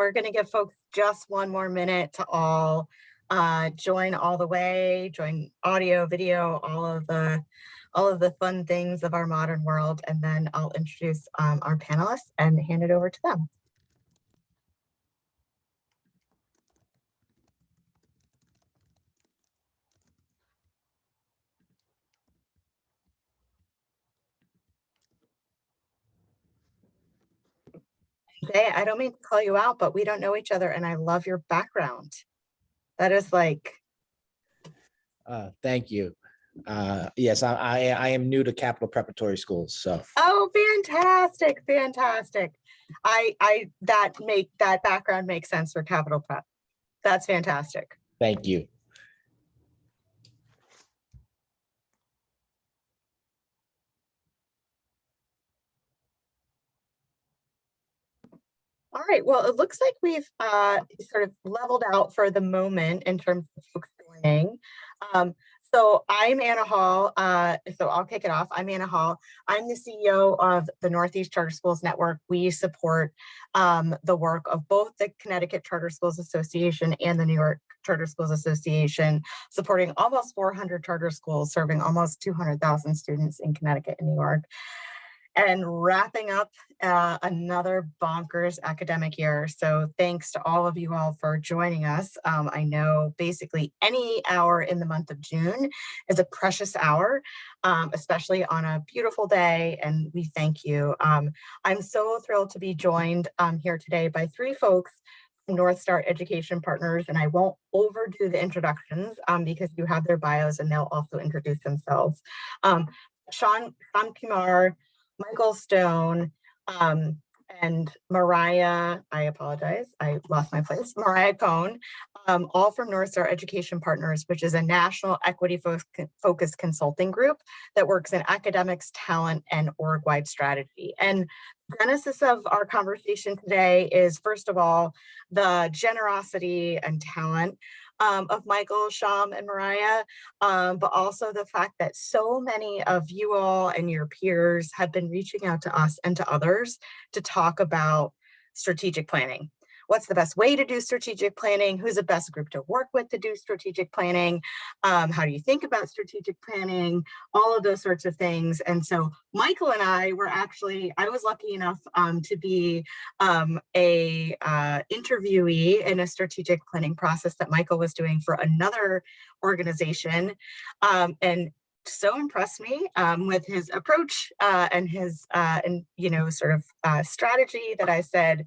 We're going to give folks just one more minute to all join all the way, join audio, video, all of the fun things of our modern world, and then I'll introduce our panelists and hand it over to them. Jay, I don't mean to call you out, but we don't know each other, and I love your background. That is like, Thank you. Yes, I am new to Capital Preparatory Schools, so. oh, fantastic, fantastic. That background makes sense for Capital Prep. That's fantastic. Thank you. All right, well, it looks like we've sort of leveled out for the moment in terms of folks joining. So I'm Anna Hall, so I'll kick it off. I'm Anna Hall. I'm the CEO of the Northeast Charter Schools Network. We support the work of both the Connecticut Charter Schools Association and the New York Charter Schools Association, supporting almost 400 charter schools, serving almost 200,000 students in Connecticut and New York, and wrapping up another bonkers academic year. So thanks to all of you all for joining us. I know basically any hour in the month of June is a precious hour, especially on a beautiful day, and we thank you. I'm so thrilled to be joined here today by three folks from North Star Education Partners, and I won't overdo the introductions because you have their bios and they'll also introduce themselves. Shyam Kumar, Michael Stone, and Mariah, I apologize, I lost my place, Mariah Cohn, all from North Star Education Partners, which is a national equity-focused consulting group that works in academics, talent, and org-wide strategy. And the genesis of our conversation today is, first of all, the generosity and talent of Michael, Shyam, and Mariah, but also the fact that so many of you all and your peers have been reaching out to us and to others to talk about strategic planning. What's the best way to do strategic planning? Who's the best group to work with to do strategic planning? How do you think about strategic planning? All of those sorts of things. And so Michael and I were actually, I was lucky enough to be a interviewee in a strategic planning process that Michael was doing for another organization. And so impressed me with his approach and his sort of strategy that I said,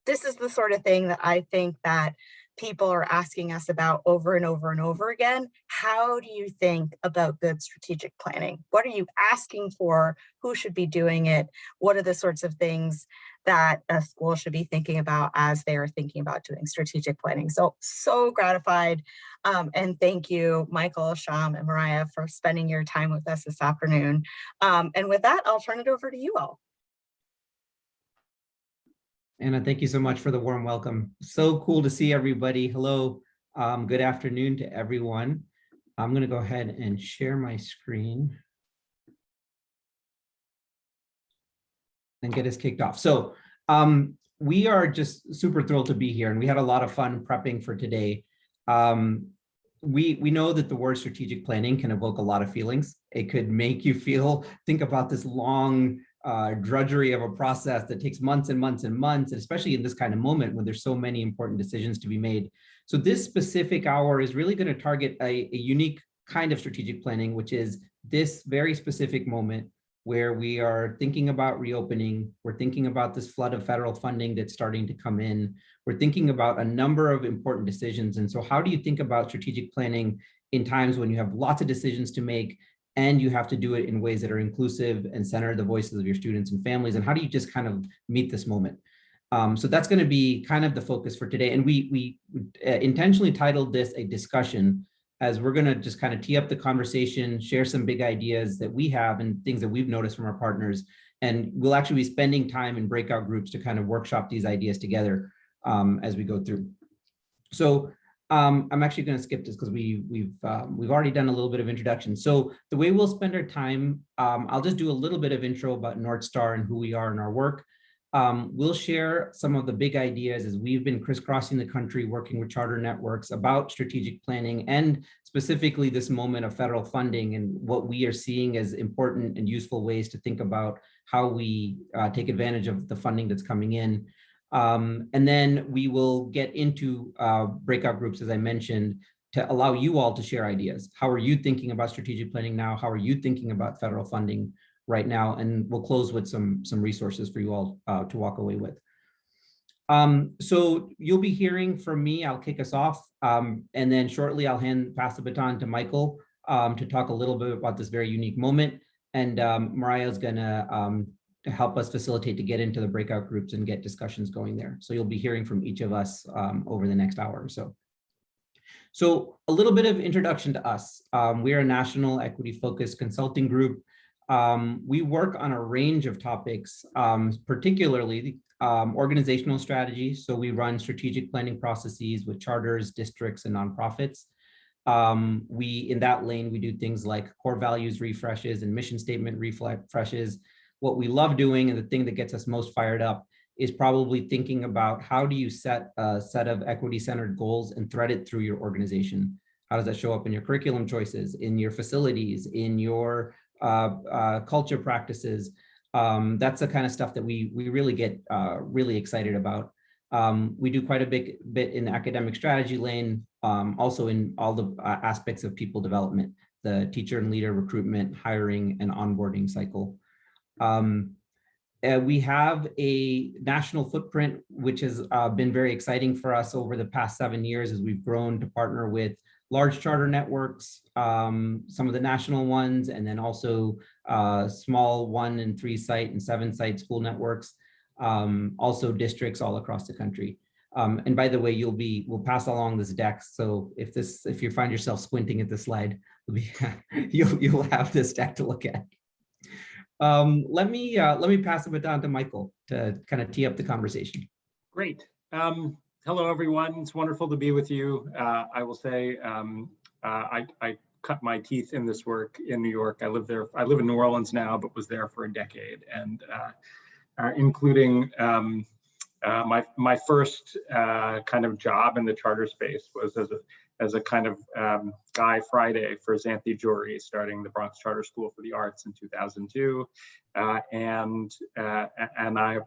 this is the sort of thing that I think that people are asking us about over and over and over again. How do you think about good strategic planning? What are you asking for? Who should be doing it? What are the sorts of things that a school should be thinking about as they are thinking about doing strategic planning? So gratified. And thank you, Michael, Shyam, and Mariah, for spending your time with us this afternoon. And with that, I'll turn it over to you all. Anna, thank you so much for the warm welcome. So cool to see everybody. Hello, good afternoon to everyone. I'm going to go ahead and share my screen and get us kicked off. So we are just super thrilled to be here, and we had a lot of fun prepping for today. We know that the word strategic planning can evoke a lot of feelings. It could make you think about this long drudgery of a process that takes months and months and months, and especially in this kind of moment when there's so many important decisions to be made. So this specific hour is really going to target a unique kind of strategic planning, which is this very specific moment where we are thinking about reopening. We're thinking about this flood of federal funding that's starting to come in. We're thinking about a number of important decisions. And so how do you think about strategic planning in times when you have lots of decisions to make, and you have to do it in ways that are inclusive and center the voices of your students and families? And how do you just kind of meet this moment? So that's going to be kind of the focus for today. And we intentionally titled this a discussion, as we're going to just kind of tee up the conversation, share some big ideas that we have and things that we've noticed from our partners. And we'll actually be spending time in breakout groups to kind of workshop these ideas together as we go through. So I'm actually going to skip this because we've already done a little bit of introduction. So the way we'll spend our time, I'll just do a little bit of intro about North Star and who we are in our work. We'll share some of the big ideas as we've been crisscrossing the country working with charter networks about strategic planning and specifically this moment of federal funding and what we are seeing as important and useful ways to think about how we take advantage of the funding that's coming in. And then we will get into breakout groups, as I mentioned, to allow you all to share ideas. How are you thinking about strategic planning now? How are you thinking about federal funding right now? And we'll close with some resources for you all to walk away with. So you'll be hearing from me. I'll kick us off. And then shortly I'll pass the baton to Michael to talk a little bit about this very unique moment. And Mariah is gonna help us facilitate to get into the breakout groups and get discussions going there. So you'll be hearing from each of us over the next hour or so. So a little bit of introduction to us. We are a national equity-focused consulting group. We work on a range of topics, particularly organizational strategy. So we run strategic planning processes with charters, districts, and nonprofits. In that lane, we do things like core values refreshes and mission statement refreshes. What we love doing and the thing that gets us most fired up is probably thinking about how do you set a set of equity-centered goals and thread it through your organization? How does that show up in your curriculum choices, in your facilities, in your culture practices? That's the kind of stuff that we really get really excited about. We do quite a bit in the academic strategy lane, also in all the aspects of people development, the teacher and leader recruitment, hiring, and onboarding cycle. We have a national footprint, which has been very exciting for us over the past 7 years as we've grown to partner with large charter networks, some of the national ones, and then also small 1 and 3 site and 7 site school networks, also districts all across the country. And by the way, we'll pass along this deck. So if you find yourself squinting at the slide, you'll have this deck to look at. Let me pass the baton to Michael to kind of tee up the conversation. Great. Hello, everyone. It's wonderful to be with you. I will say I cut my teeth in this work in New York. I live there. I live in New Orleans now, but was there for a decade, and including my first kind of job in the charter space was as a kind of Guy Friday for Xanthi Jory, starting the Bronx Charter School for the Arts in 2002, and I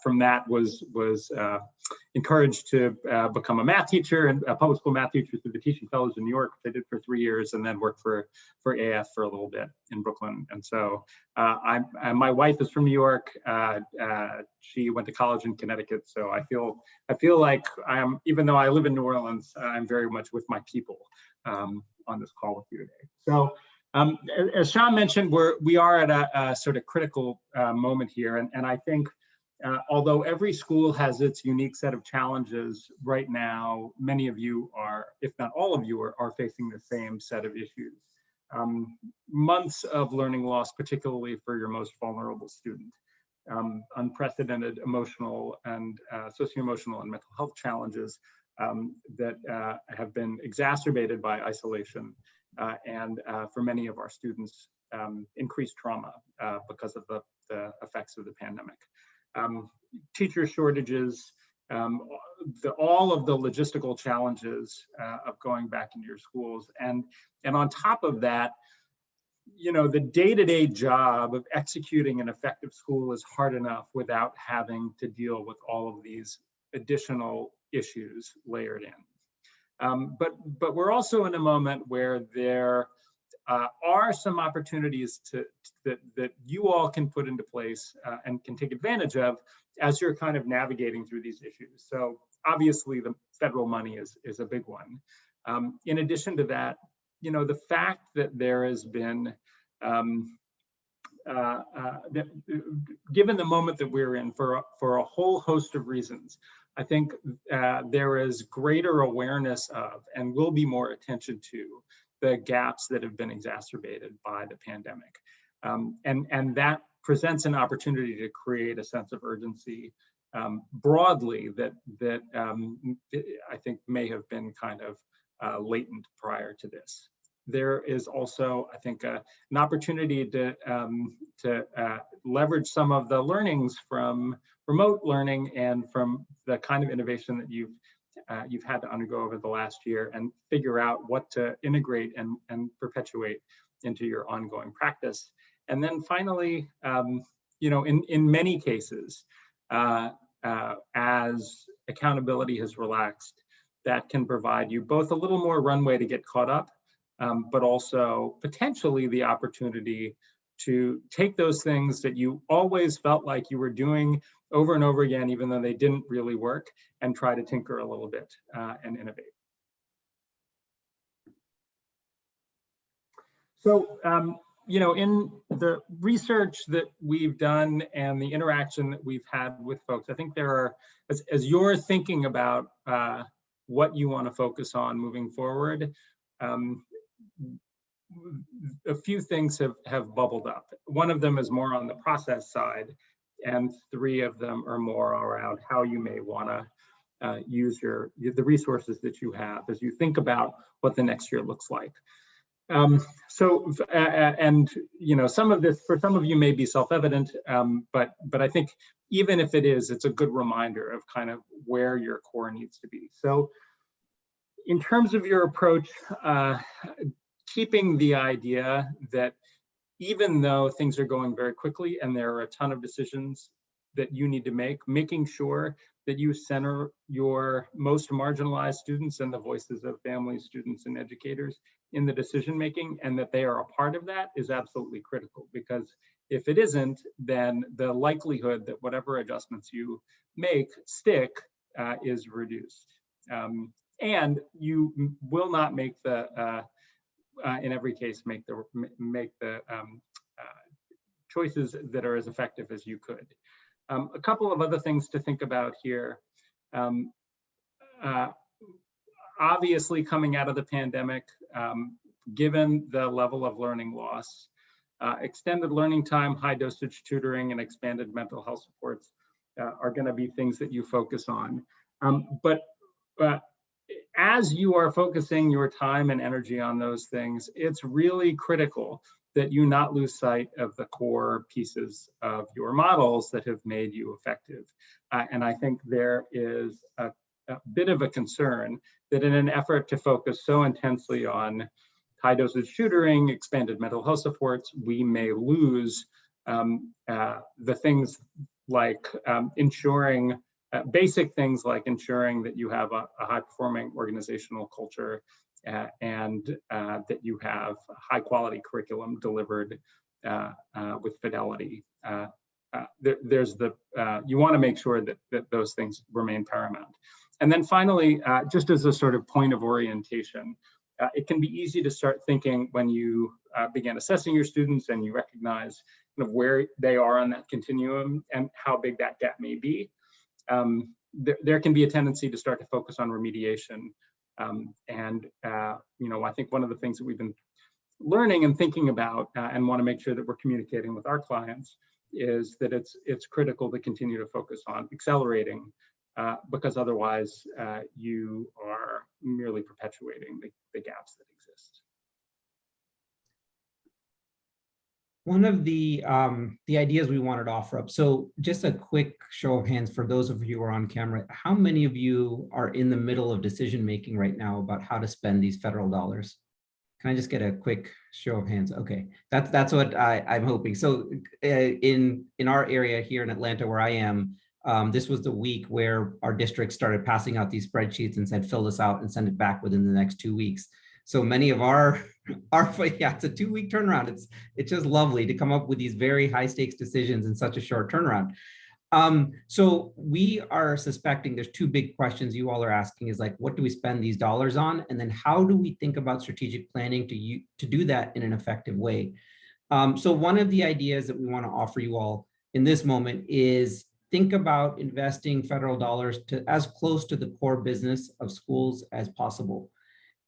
from that was encouraged to become a math teacher and a public school math teacher through the Teaching Fellows in New York, which I did for 3 years, and then worked for AF for a little bit in Brooklyn. And so my wife is from New York. She went to college in Connecticut, so I feel like even though I live in New Orleans, I'm very much with my people on this call with you today. So as Sean mentioned, we are at a sort of critical moment here, and I think although every school has its unique set of challenges right now, many of you are, if not all of you, are facing the same set of issues. Months of learning loss, particularly for your most vulnerable student. Unprecedented emotional and socio-emotional and mental health challenges that have been exacerbated by isolation, and for many of our students, increased trauma because of the effects of the pandemic. Teacher shortages, all of the logistical challenges of going back into your schools, and on top of that, you know, the day-to-day job of executing an effective school is hard enough without having to deal with all of these additional issues layered in. But we're also in a moment where there are some opportunities that you all can put into place and can take advantage of as you're kind of navigating through these issues. So obviously the federal money is a big one. In addition to that, you know, the fact that there has been, given the moment that we're in for a whole host of reasons, I think there is greater awareness of and will be more attention to the gaps that have been exacerbated by the pandemic. And that presents an opportunity to create a sense of urgency broadly that I think may have been kind of latent prior to this. there is also, I think, an opportunity to leverage some of the learnings from remote learning and from the kind of innovation that you've had to undergo over the last year, and figure out what to integrate and perpetuate into your ongoing practice. And then finally, in many cases, as accountability has relaxed, that can provide you both a little more runway to get caught up, but also potentially the opportunity to take those things that you always felt like you were doing over and over again, even though they didn't really work, and try to tinker a little bit and innovate. So, in the research that we've done and the interaction that we've had with folks, I think there are, as you're thinking about what you want to focus on moving forward, a few things have bubbled up. One of them is more on the process side, and 3 of them are more around how you may want to use the resources that you have as you think about what the next year looks like. Some of this for some of you may be self-evident, but I think even if it is, it's a good reminder of kind of where your core needs to be. So in terms of your approach, keeping the idea that even though things are going very quickly and there are a ton of decisions that you need to make, making sure that you center your most marginalized students and the voices of families, students, and educators in the decision making, and that they are a part of that, is absolutely critical. Because if it isn't, then the likelihood that whatever adjustments you make stick is reduced. And you will not make in every case, make the choices that are as effective as you could. A couple of other things to think about here. Obviously, coming out of the pandemic, given the level of learning loss, extended learning time, high dosage tutoring, and expanded mental health supports are going to be things that you focus on. But as you are focusing your time and energy on those things, it's really critical that you not lose sight of the core pieces of your models that have made you effective. And I think there is a bit of a concern that in an effort to focus so intensely on high dosage tutoring, expanded mental health supports, we may lose the things like ensuring basic things like ensuring that you have a high-performing organizational culture and that you have high quality curriculum delivered with fidelity. You want to make sure that those things remain paramount. And then finally, just as a sort of point of orientation, it can be easy to start thinking when you begin assessing your students and you recognize kind of where they are on that continuum and how big that gap may be. There can be a tendency to start to focus on remediation. I think one of the things that we've been learning and thinking about and want to make sure that we're communicating with our clients is that it's critical to continue to focus on accelerating because otherwise you are merely perpetuating the gaps that exist. One of the ideas we wanted to offer up. So just a quick show of hands for those of you who are on camera. How many of you are in the middle of decision making right now about how to spend these federal dollars? Can I just get a quick show of hands? Okay, that's what I'm hoping. So in our area here in Atlanta, where I am, this was the week where our district started passing out these spreadsheets and said, fill this out and send it back within the next 2 weeks. So many of yeah, it's a 2-week turnaround. It's just lovely to come up with these very high stakes decisions in such a short turnaround. So we are suspecting there's 2 big questions you all are asking is like, what do we spend these dollars on? And then how do we think about strategic planning to do that in an effective way? So one of the ideas that we want to offer you all in this moment is think about investing federal dollars to as close to the core business of schools as possible.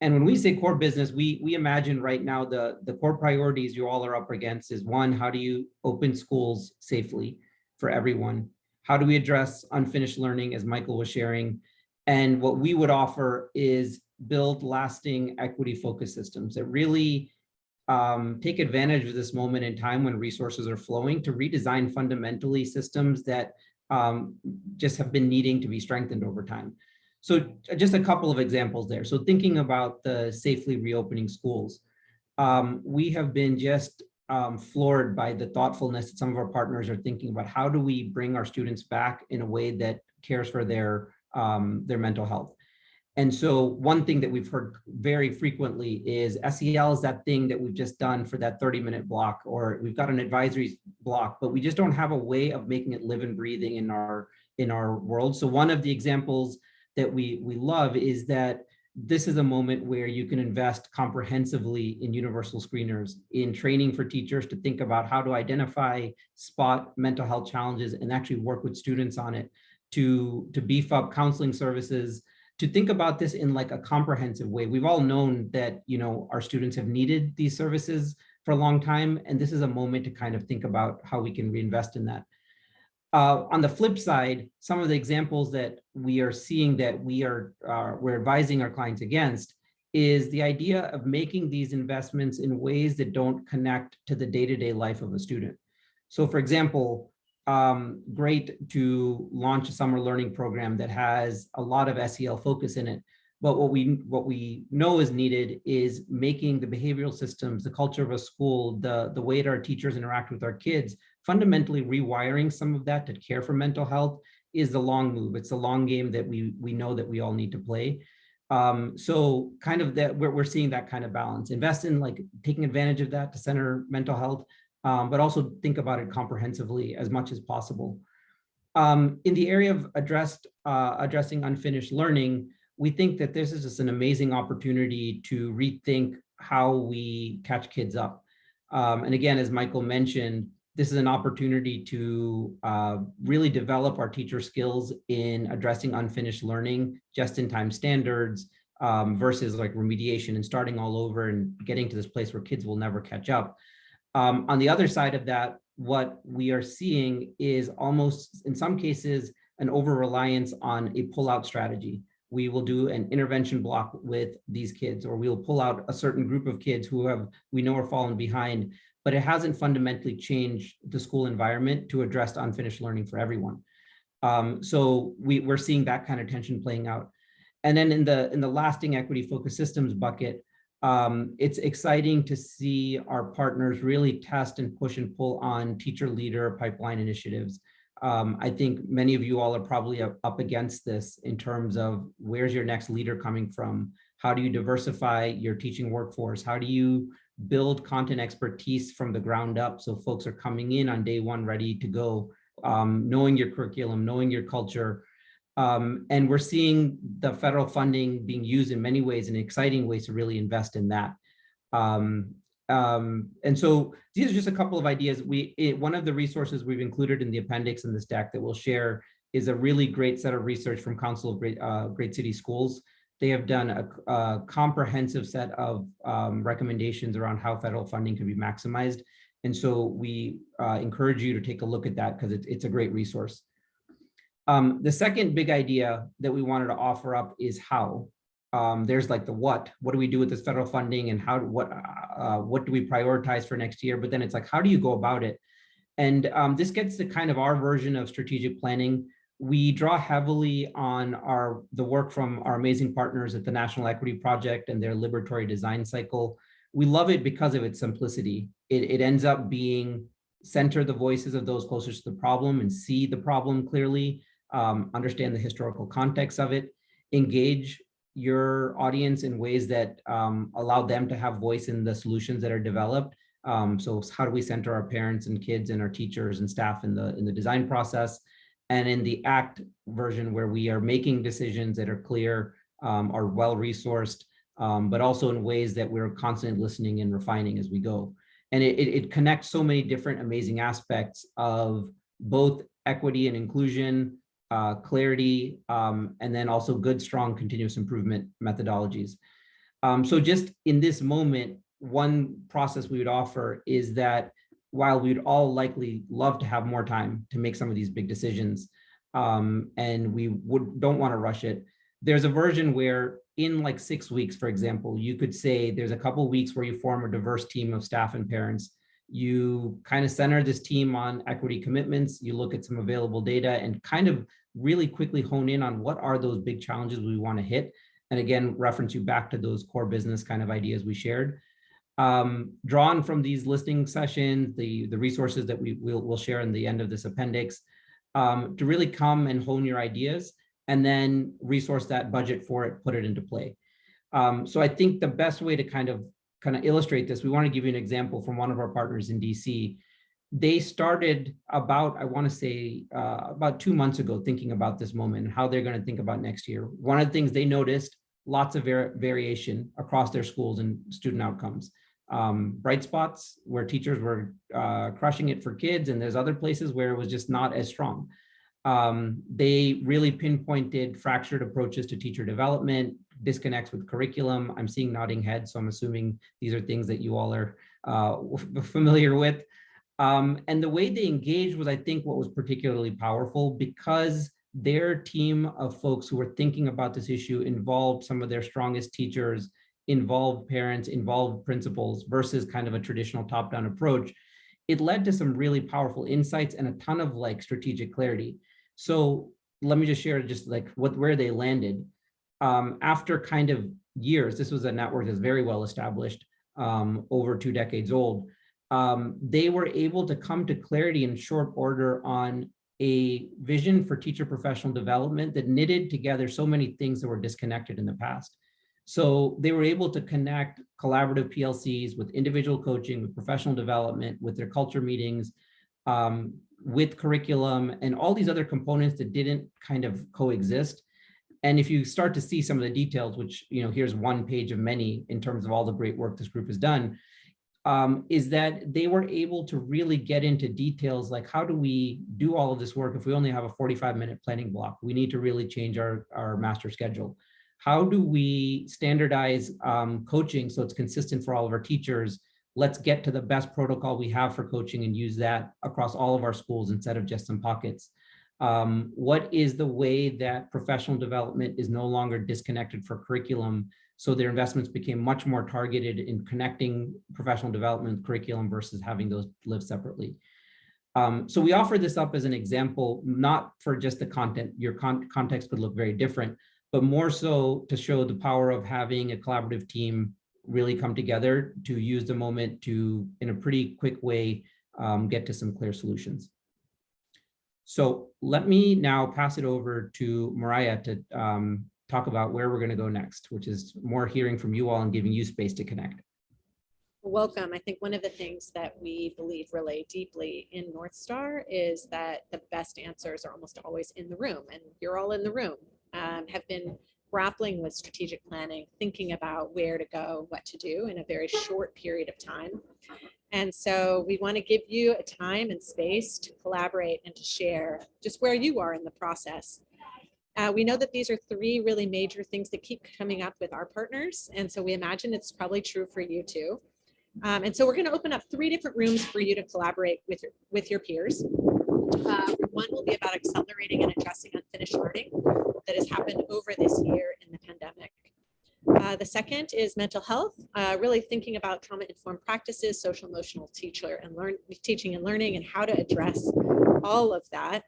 And when we say core business, we imagine right now the core priorities you all are up against is 1, how do you open schools safely for everyone? How do we address unfinished learning, as Michael was sharing? And what we would offer is build lasting equity focused systems that really take advantage of this moment in time when resources are flowing to redesign fundamentally systems that just have been needing to be strengthened over time. So just a couple of examples there. So thinking about the safely reopening schools, we have been just floored by the thoughtfulness that some of our partners are thinking about. How do we bring our students back in a way that cares for their mental health? And so one thing that we've heard very frequently is SEL is that thing that we've just done for that 30-minute block, or we've got an advisory block, but we just don't have a way of making it live and breathing in our world. So one of the examples that we love is that this is a moment where you can invest comprehensively in universal screeners, in training for teachers to think about how to identify, spot mental health challenges, and actually work with students on it, to beef up counseling services, to think about this in like a comprehensive way. We've all known that, you know, our students have needed these services for a long time, and this is a moment to kind of think about how we can reinvest in that. On the flip side, some of the examples that we are seeing that we're advising our clients against is the idea of making these investments in ways that don't connect to the day-to-day life of a student. So for example, great to launch a summer learning program that has a lot of SEL focus in it. But what we know is needed is making the behavioral systems, the culture of a school, the way that our teachers interact with our kids, fundamentally rewiring some of that to care for mental health is the long move. It's the long game that we know that we all need to play. So kind of that we're seeing that kind of balance. Invest in like taking advantage of that to center mental health, but also think about it comprehensively as much as possible. In the area of addressing unfinished learning, we think that this is just an amazing opportunity to rethink how we catch kids up. And again, as Michael mentioned, this is an opportunity to really develop our teacher skills in addressing unfinished learning, just-in-time standards, versus like remediation and starting all over and getting to this place where kids will never catch up. On the other side of that, what we are seeing is almost, in some cases, an over-reliance on a pull-out strategy. We will do an intervention block with these kids, or we'll pull out a certain group of kids who we know are falling behind, but it hasn't fundamentally changed the school environment to address unfinished learning for everyone. So we're seeing that kind of tension playing out. And then in the lasting equity focused systems bucket, it's exciting to see our partners really test and push and pull on teacher leader pipeline initiatives. I think many of you all are probably up against this in terms of where's your next leader coming from? How do you diversify your teaching workforce? How do you build content expertise from the ground up so folks are coming in on day one ready to go, knowing your curriculum, knowing your culture? And we're seeing the federal funding being used in many ways, in exciting ways, to really invest in that. And so these are just a couple of ideas. One of the resources we've included in the appendix in this deck that we'll share is a really great set of research from Council of Great City Schools. They have done a comprehensive set of recommendations around how federal funding can be maximized. And so we encourage you to take a look at that because it's a great resource. The second big idea that we wanted to offer up is how. There's like the what do we do with this federal funding, and what do we prioritize for next year? But then it's like, how do you go about it? And this gets to kind of our version of strategic planning. We draw heavily on the work from our amazing partners at the National Equity Project and their Liberatory Design Cycle. We love it because of its simplicity. It ends up being center the voices of those closest to the problem and see the problem clearly, understand the historical context of it, engage your audience in ways that allow them to have voice in the solutions that are developed. So how do we center our parents and kids and our teachers and staff in the design process? And in the ACT version, where we are making decisions that are clear, are well-resourced, but also in ways that we're constantly listening and refining as we go. And it connects so many different amazing aspects of both equity and inclusion, clarity, and then also good, strong continuous improvement methodologies. So just in this moment, one process we would offer is that while we'd all likely love to have more time to make some of these big decisions, and we don't want to rush it, there's a version where in like 6 weeks, for example, you could say there's a couple of weeks where you form a diverse team of staff and parents. You kind of center this team on equity commitments. You look at some available data and kind of really quickly hone in on what are those big challenges we want to hit. And again, reference you back to those core business kind of ideas we shared. Drawn from these listening sessions, the resources that we'll share in the end of this appendix, to really come and hone your ideas and then resource that budget for it, put it into play. So I think the best way to kind of illustrate this, we want to give you an example from one of our partners in DC. They started about, I want to say, about 2 months ago, thinking about this moment and how they're going to think about next year. One of the things they noticed, lots of variation across their schools and student outcomes. Bright spots where teachers were crushing it for kids, and there's other places where it was just not as strong. They really pinpointed fractured approaches to teacher development, disconnects with curriculum. I'm seeing nodding heads, so I'm assuming these are things that you all are familiar with. And the way they engaged was, I think, what was particularly powerful, because their team of folks who were thinking about this issue involved some of their strongest teachers, involved parents, involved principals, versus kind of a traditional top-down approach. It led to some really powerful insights and a ton of like strategic clarity. So let me just share just like where they landed. After kind of years, this was a network that's very well established, over 2 decades old. They were able to come to clarity in short order on a vision for teacher professional development that knitted together so many things that were disconnected in the past. So they were able to connect collaborative PLCs with individual coaching, with professional development, with their culture meetings, with curriculum, and all these other components that didn't kind of coexist. And if you start to see some of the details, which, here's one page of many in terms of all the great work this group has done, is that they were able to really get into details like, how do we do all of this work if we only have a 45-minute planning block? We need to really change our master schedule. How do we standardize coaching so it's consistent for all of our teachers? Let's get to the best protocol we have for coaching and use that across all of our schools instead of just some pockets. What is the way that professional development is no longer disconnected for curriculum? So their investments became much more targeted in connecting professional development with curriculum versus having those live separately. So we offer this up as an example, not for just the content. Your context could look very different, but more so to show the power of having a collaborative team really come together to use the moment to, in a pretty quick way, get to some clear solutions. So let me now pass it over to Mariah to talk about where we're going to go next, which is more hearing from you all and giving you space to connect. Welcome. I think one of the things that we believe really deeply in North Star is that the best answers are almost always in the room, and you're all in the room, have been grappling with strategic planning, thinking about where to go, what to do in a very short period of time. And so we want to give you a time and space to collaborate and to share just where you are in the process. We know that these are 3 really major things that keep coming up with our partners. And so we imagine it's probably true for you too. And so we're going to open up 3 different rooms for you to collaborate with your peers. One will be about accelerating and addressing unfinished learning that has happened over this year in the pandemic. The second is mental health, really thinking about trauma-informed practices, social emotional teaching and learning, and how to address all of that,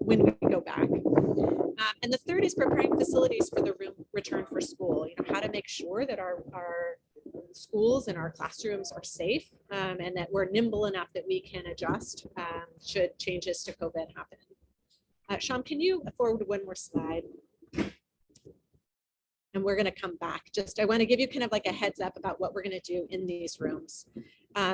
when we go back. And the third is preparing facilities for the return for school, how to make sure that our schools and our classrooms are safe, and that we're nimble enough that we can adjust should changes to COVID happen. Sham, can you forward one more slide? And we're going to come back. I want to give you kind of like a heads up about what we're going to do in these rooms.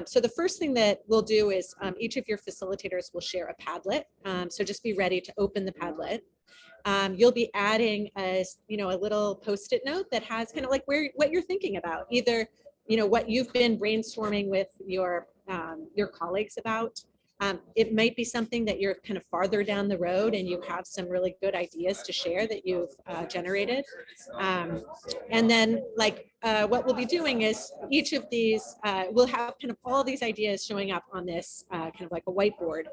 So the first thing that we'll do is each of your facilitators will share a Padlet. So just be ready to open the Padlet. You'll be adding a little Post-it note that has kind of like what you're thinking about, either what you've been brainstorming with your colleagues about. It might be something that you're kind of farther down the road and you have some really good ideas to share that you've generated. And then what we'll be doing is each of these, we'll have kind of all these ideas showing up on this kind of like a whiteboard.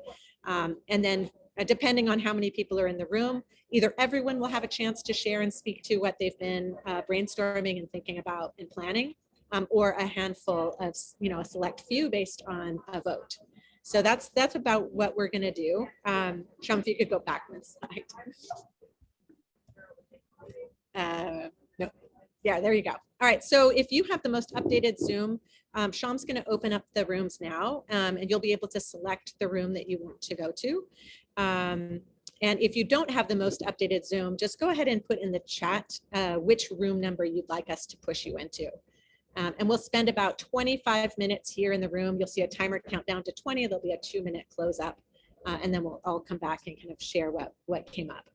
And then depending on how many people are in the room, either everyone will have a chance to share and speak to what they've been brainstorming and thinking about and planning, or a handful of, a select few based on a vote. So that's about what we're going to do. Sean, if you could go back one slide. No. Yeah, there you go. All right. So if you have the most updated Zoom, Sean's going to open up the rooms now, and you'll be able to select the room that you want to go to. And if you don't have the most updated Zoom, just go ahead and put in the chat which room number you'd like us to push you into. And we'll spend about 25 minutes here in the room. You'll see a timer count down to 20. There'll be a 2-minute close up, and then we'll all come back and kind of share what came up.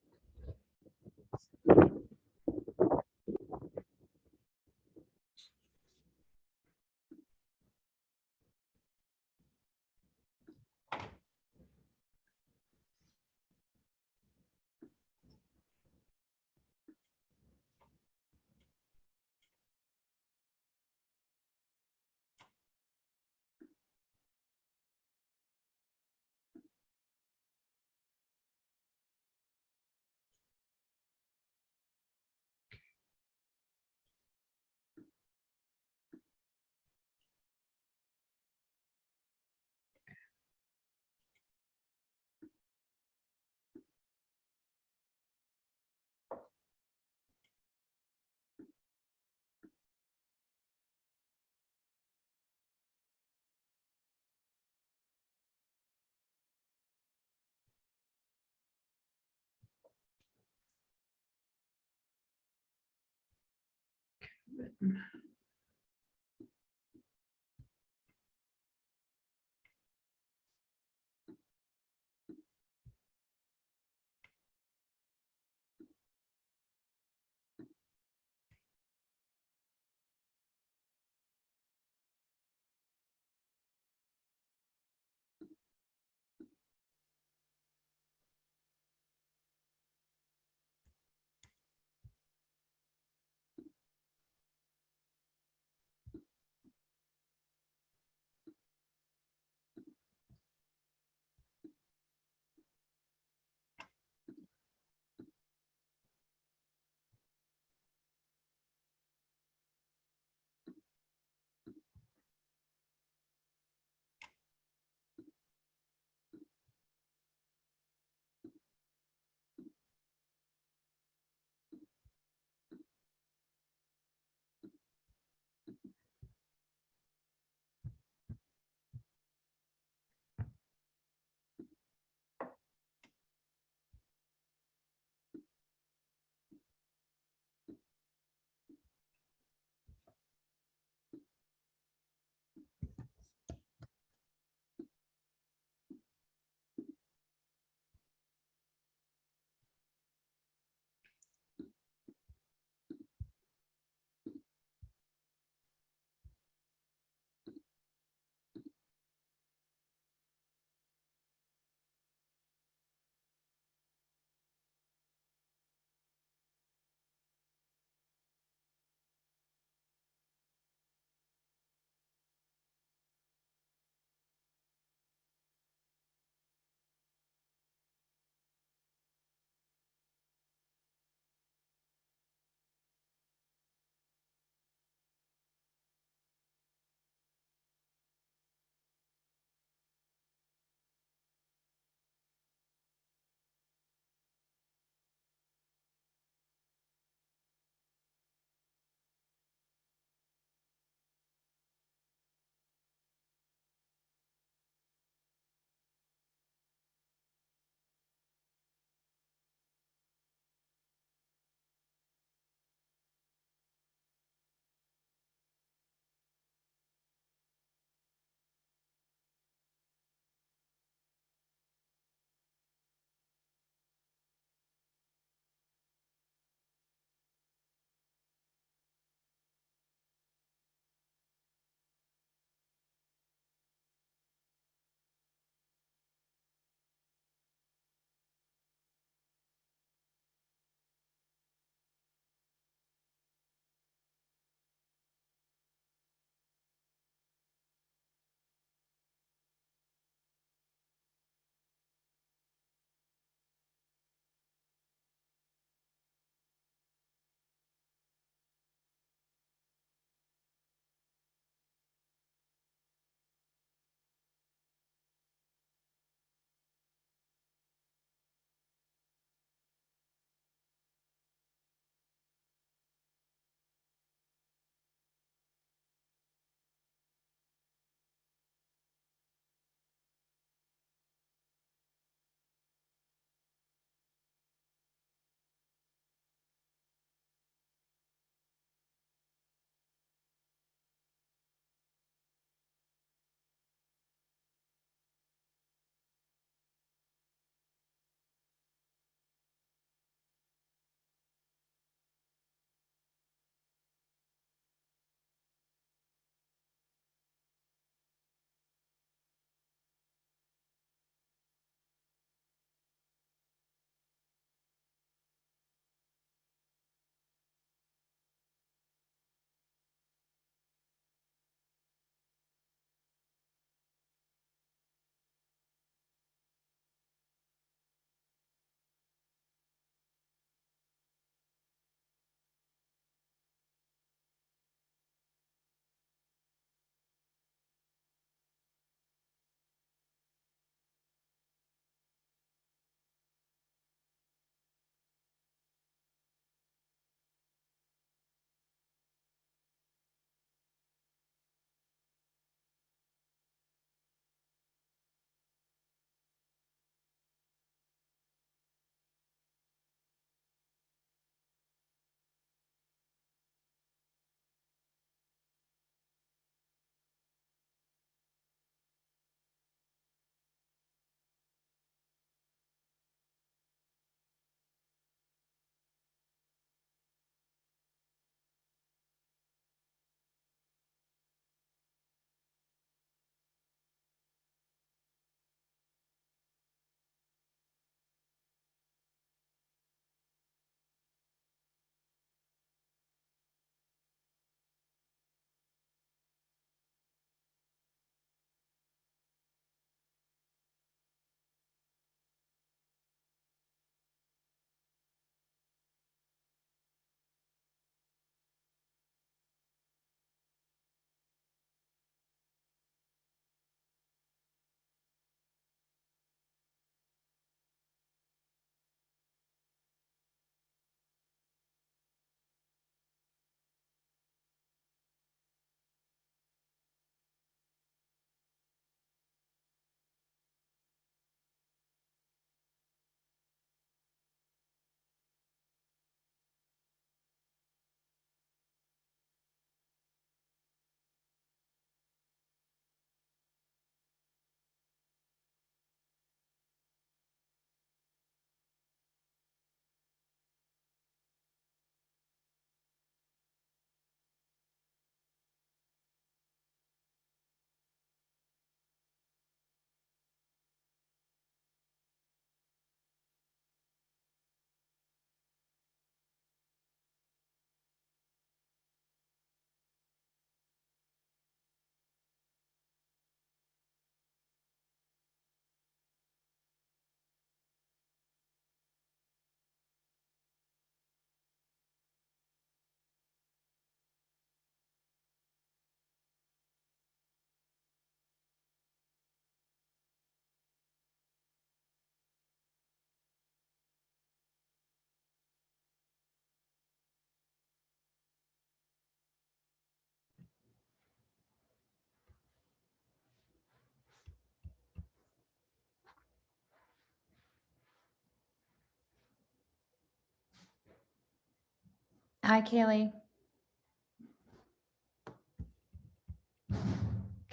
Hi, Kaylee.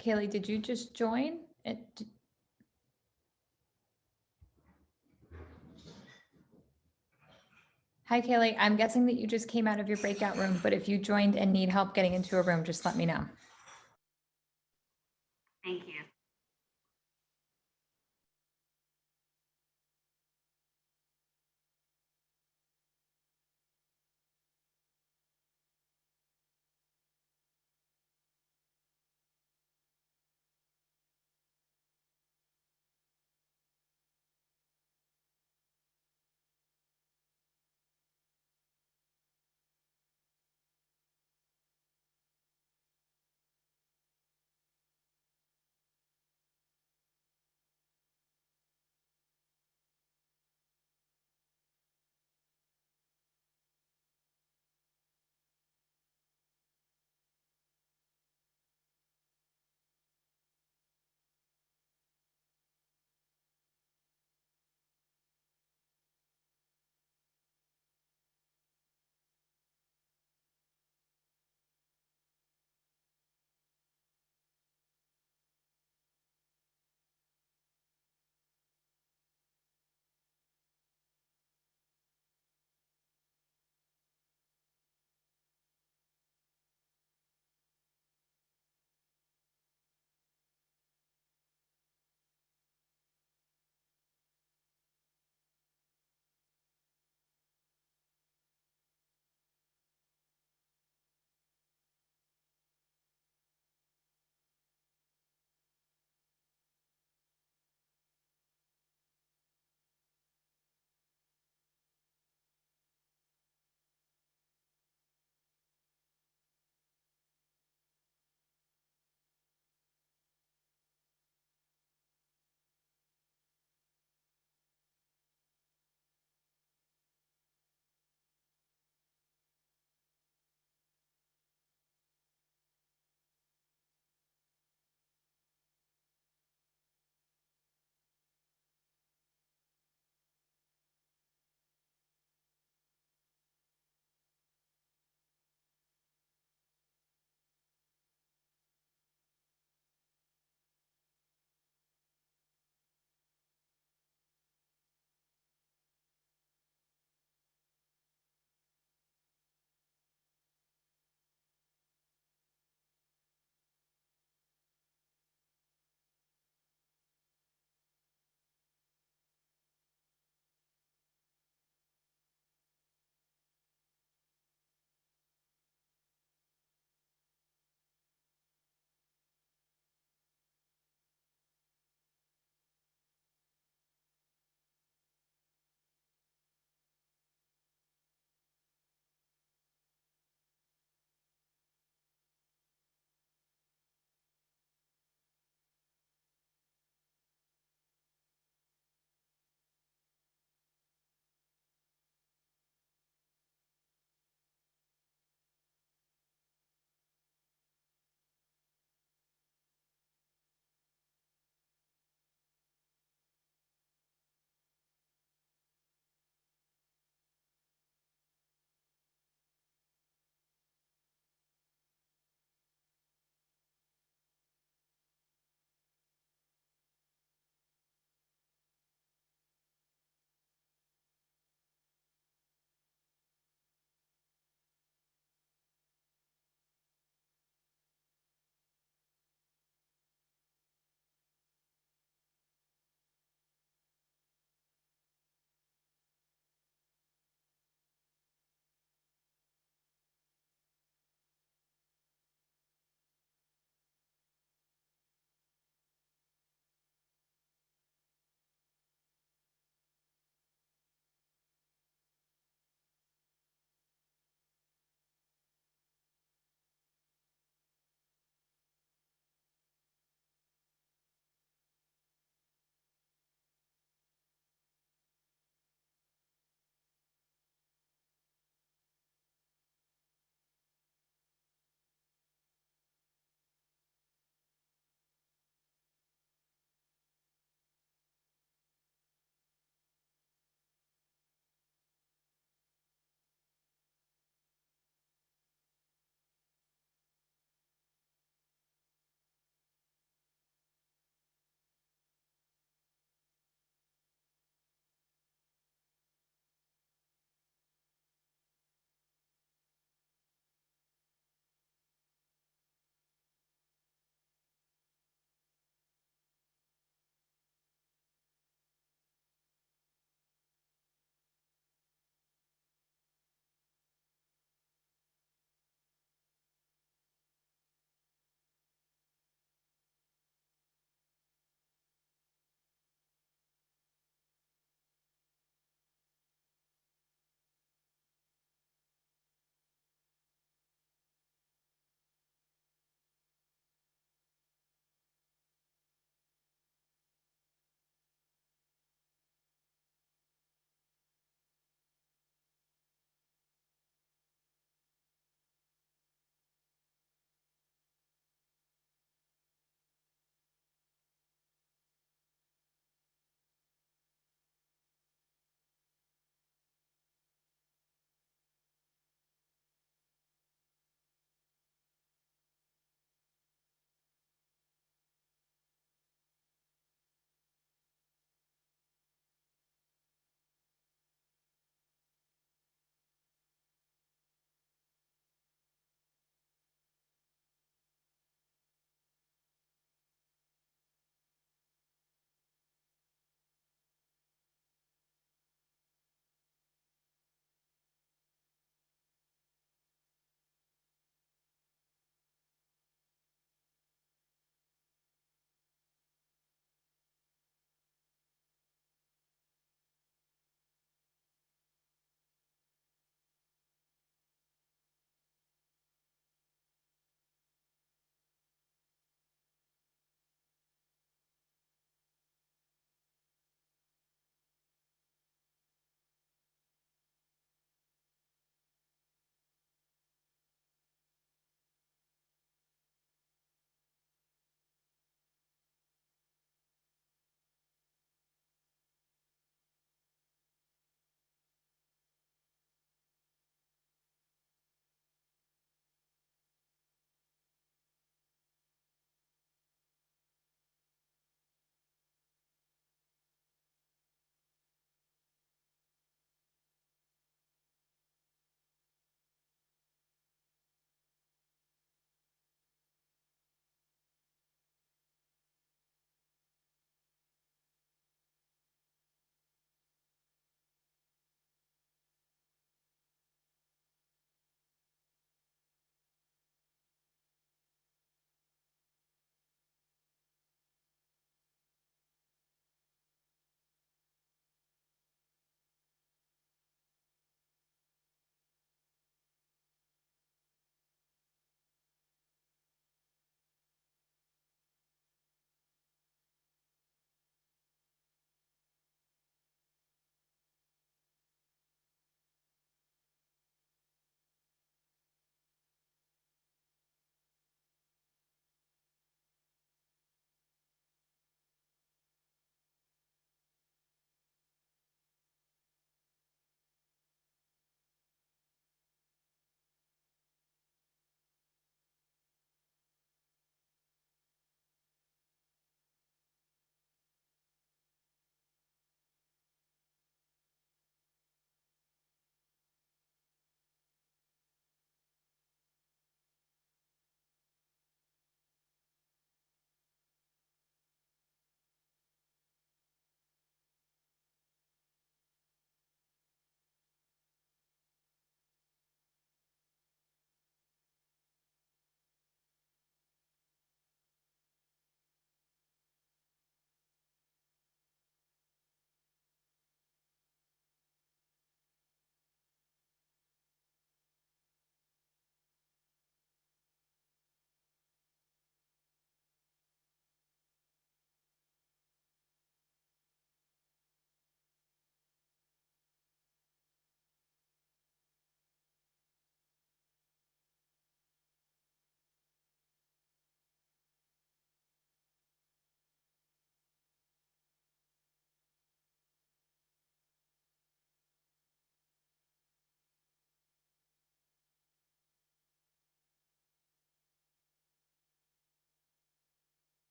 Kaylee, did you just join? Hi, Kaylee. I'm guessing that you just came out of your breakout room, but if you joined and need help getting into a room, just let me know. Thank you.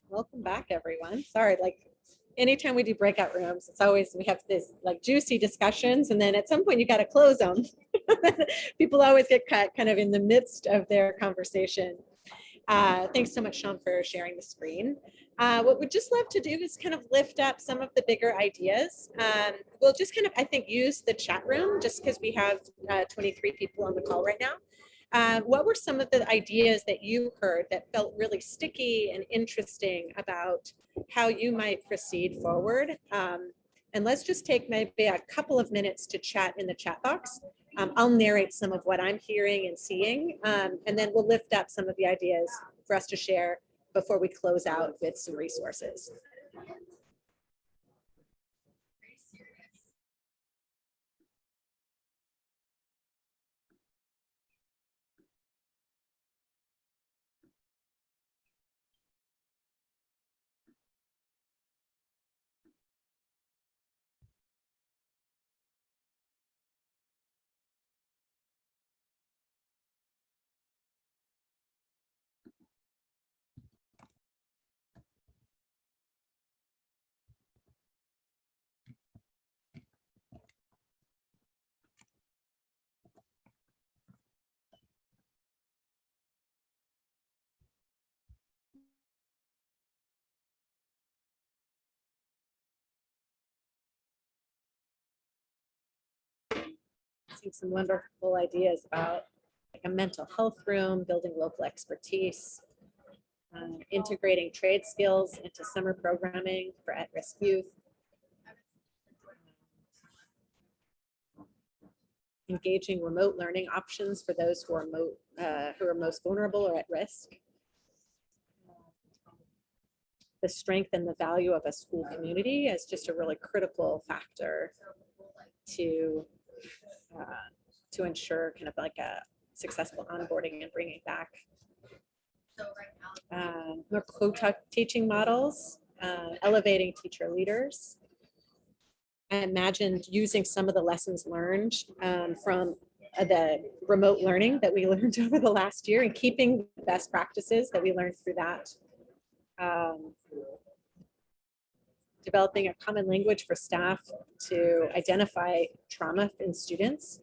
Welcome back, everyone. Sorry, like anytime we do breakout rooms, it's always, we have this like juicy discussions and then at some point you got to close them. People always get cut kind of in the midst of their conversation. Thanks so much, Sean, for sharing the screen. What we'd just love to do is kind of lift up some of the bigger ideas. We'll just kind of, I think, use the chat room just because we have 23 people on the call right now. What were some of the ideas that you heard that felt really sticky and interesting about how you might proceed forward? And let's just take maybe a couple of minutes to chat in the chat box. I'll narrate some of what I'm hearing and seeing, and then we'll lift up some of the ideas for us to share before we close out with some resources. See some wonderful ideas about like a mental health room, building local expertise, integrating trade skills into summer programming for at-risk youth, engaging remote learning options for those who are most vulnerable or at risk, the strength and the value of a school community as just a really critical factor to ensure kind of like a successful onboarding and bringing back. More co-teaching models, elevating teacher leaders. I imagined using some of the lessons learned from the remote learning that we learned over the last year and keeping the best practices that we learned through that. Developing a common language for staff to identify trauma in students.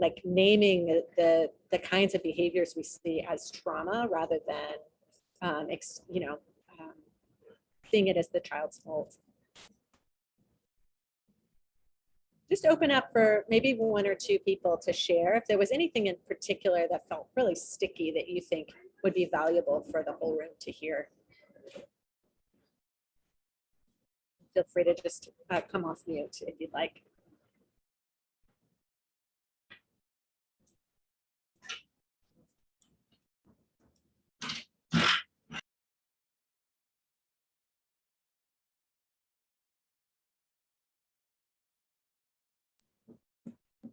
Like naming the kinds of behaviors we see as trauma rather than, seeing it as the child's fault. Just open up for maybe one or two people to share if there was anything in particular that felt really sticky that you think would be valuable for the whole room to hear. Feel free to just come off mute if you'd like.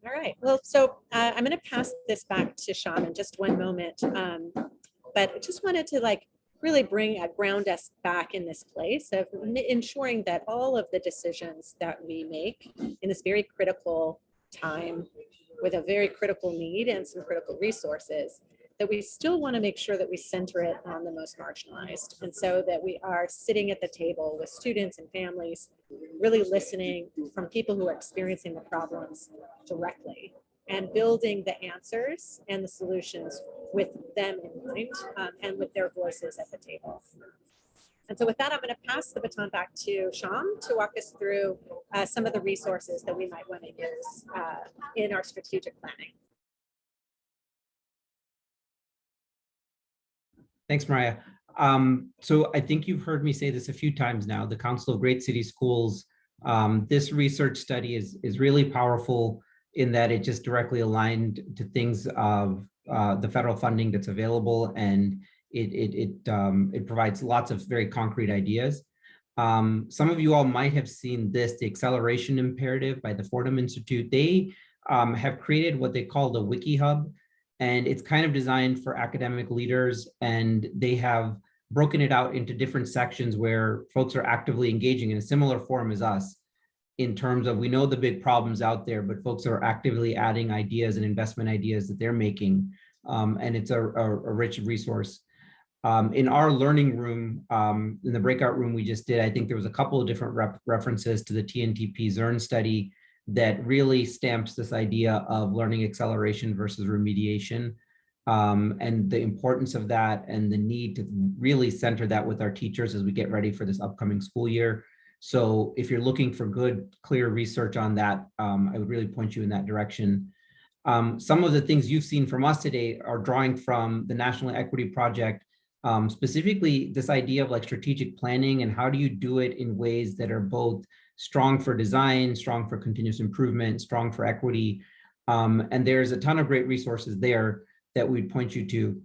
All right, well, so I'm going to pass this back to Sean in just one moment, but I just wanted to like really ground us back in this place of ensuring that all of the decisions that we make in this very critical time with a very critical need and some critical resources, that we still want to make sure that we center it on the most marginalized. And so that we are sitting at the table with students and families, really listening from people who are experiencing the problems directly and building the answers and the solutions with them in mind and with their voices at the table. And so with that, I'm going to pass the baton back to Sean to walk us through some of the resources that we might want to use in our strategic planning. Thanks, Mariah. So I think you've heard me say this a few times now, the Council of Great City Schools, this research study is really powerful in that it just directly aligned to things of the federal funding that's available, and it provides lots of very concrete ideas. Some of you all might have seen this, the Acceleration Imperative by the Fordham Institute. They have created what they call the Wiki Hub, and it's kind of designed for academic leaders, and they have broken it out into different sections where folks are actively engaging in a similar forum as us in terms of, we know the big problems out there, but folks are actively adding ideas and investment ideas that they're making, and it's a rich resource. In our learning room, in the breakout room we just did, I think there was a couple of different references to the TNTP Zern study that really stamps this idea of learning acceleration versus remediation, and the importance of that and the need to really center that with our teachers as we get ready for this upcoming school year. So if you're looking for good, clear research on that, I would really point you in that direction. Some of the things you've seen from us today are drawing from the National Equity Project, specifically this idea of like strategic planning and how do you do it in ways that are both strong for design, strong for continuous improvement, strong for equity. And there's a ton of great resources there that we'd point you to.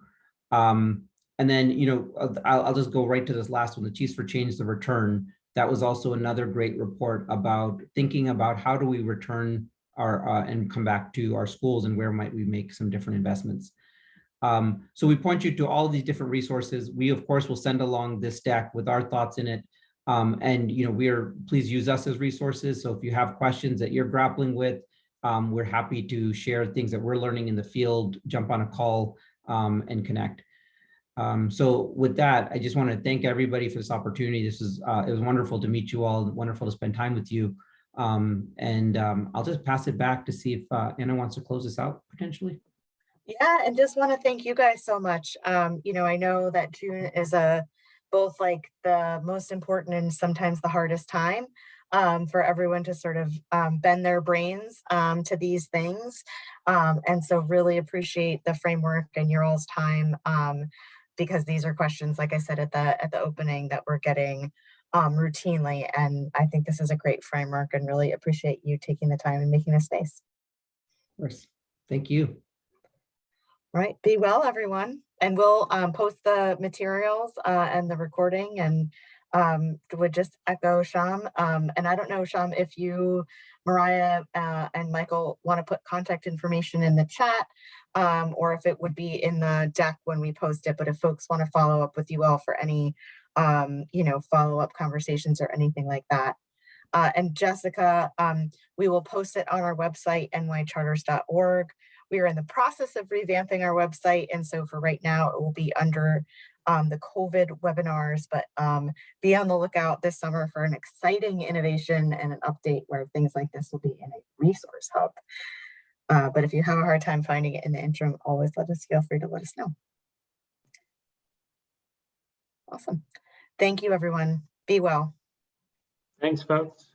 And then, you know, I'll just go right to this last one, the Chiefs for Change, the return. That was also another great report about thinking about how do we return our and come back to our schools and where might we make some different investments. So we point you to all these different resources. We of course will send along this deck with our thoughts in it. And you know, please use us as resources. So if you have questions that you're grappling with, we're happy to share things that we're learning in the field, jump on a call and connect. So with that, I just want to thank everybody for this opportunity. It was wonderful to meet you all, wonderful to spend time with you. I'll just pass it back to see if Anna wants to close this out potentially. Yeah, and just want to thank you guys so much. You know, I know that June is both like the most important and sometimes the hardest time for everyone to sort of bend their brains to these things. And so really appreciate the framework and your all's time, because these are questions, like I said at the opening, that we're getting routinely. And I think this is a great framework and really appreciate you taking the time and making this space. Of course. Thank you. All right, be well, everyone. And we'll post the materials and the recording, and would just echo Sham. And I don't know, Sham, if you, Mariah and Michael want to put contact information in the chat, or if it would be in the deck when we post it. But if folks want to follow up with you all for any, you know, follow-up conversations or anything like that. And Jessica, we will post it on our website, nycharters.org. We are in the process of revamping our website. And so for right now, it will be under the COVID webinars, but be on the lookout this summer for an exciting innovation and an update where things like this will be in a resource hub. But if you have a hard time finding it in the interim, always feel free to let us know. Awesome. Thank you, everyone. Be well. Thanks, folks.